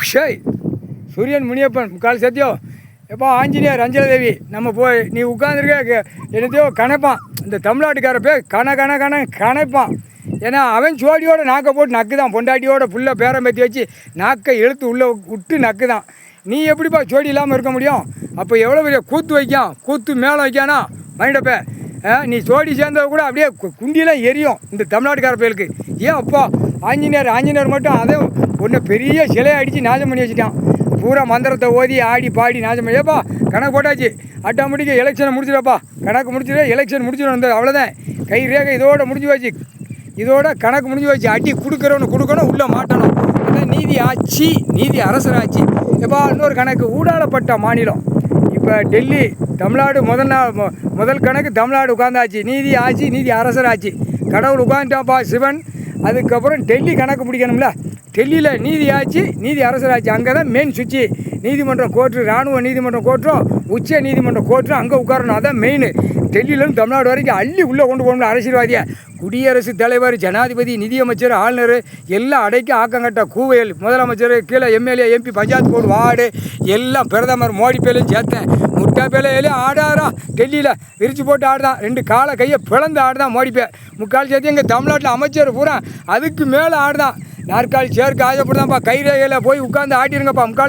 ஷேய் சூரியன் முனியப்பன் முக்கால் சத்தியம் எப்போ ஆஞ்சநேயர் அஞ்சலதேவி நம்ம போய் நீ உட்காந்துருக்க என்னத்தையோ கணப்பான் இந்த தமிழ்நாட்டுக்கார போய் கணப்பான். ஏன்னா அவன் சோடியோட நாக்கை போட்டு நக்கு தான், பொண்டாட்டியோட புள்ள பேரம்பத்தி வச்சு நாக்கை இழுத்து உள்ளே விட்டு நக்கு தான். நீ எப்படிப்பா சோடி இல்லாமல் இருக்க முடியும்? அப்போ எவ்வளோ பெரிய கூத்து வைக்கான், கூத்து மேலே வைக்கானா மைண்டப்ப. நீ சோடி சேர்ந்தது கூட அப்படியே குண்டியெல்லாம் எரியும் இந்த தமிழ்நாட்டுக்கார பயலுக்கு. ஏன் அப்பா ஆஞ்சநேயர் மட்டும் அதே ஒன்று பெரிய சிலையை அடித்து நாசம் பண்ணி வச்சுட்டான். பூரா மந்திரத்தை ஓதி ஆடி பாடி நாசம் பண்ணி. ஏப்பா கணக்கு போட்டாச்சு, ஆட்டோமேட்டிக்காக எலெக்ஷனை முடிச்சிடப்பா. கணக்கு முடிச்சிட எலெக்ஷன் முடிச்சிடும், அவ்வளோதான். கை ரேகை இதோட முடிஞ்சு வச்சு, இதோட கணக்கு முடிஞ்சு வச்சு. அடி கொடுக்கணும் உள்ளே மாட்டணும். அதான் நீதி ஆட்சி, நீதி அரசராட்சி. எப்பா இன்னொரு கணக்கு ஊடாடப்பட்ட மாநிலம். இப்போ டெல்லி தமிழ்நாடு முதல் கணக்கு தமிழ்நாடு உட்காந்தாச்சு. நீதி ஆட்சி, நீதி அரசராட்சி. கடவுள் உட்காந்துட்டாப்பா சிவன். அதுக்கப்புறம் டெல்லி கணக்கு பிடிக்கணும்ல. டெல்லியில் நீதி ஆட்சி, நீதி அரசராட்சி. அங்கே தான் மெயின் சுவிட்சு. நீதிமன்றம் கோர்ட்டு, இராணுவ நீதிமன்றம் கோர்ட்டும் உச்ச நீதிமன்றம் கோர்ட்டும் அங்கே உட்காரணும். அதான் மெயின். டெல்லியிலேருந்து தமிழ்நாடு வரைக்கும் அள்ளி உள்ளே கொண்டு போகணும் அரசியல்வாதியை. குடியரசுத் தலைவர், ஜனாதிபதி, நிதியமைச்சர், ஆளுநர் எல்லாம் அடைக்க ஆக்கங்கட்ட கூவையல் முதலமைச்சர், கீழே MLA, MP, panchayat board, ward எல்லாம் பிரதமர் மோடி பேலையும் சேர்த்தேன். முட்டா பேலையிலையும் ஆடாரான். டெல்லியில் விரிச்சு போட்டு ஆடுதான். 2 காலை கையை பிளந்து ஆடுதான் மோடி பே. முக்கால் சேர்த்து எங்கள் தமிழ்நாட்டில் அமைச்சர் பூரா அதுக்கு மேலே ஆடுதான். நாற்காலி சேர்க்க ஆசைப்படுதான்ப்பா. கை ரேகையில் போய் உட்காந்து ஆட்டிருங்கப்பா. முக்கால்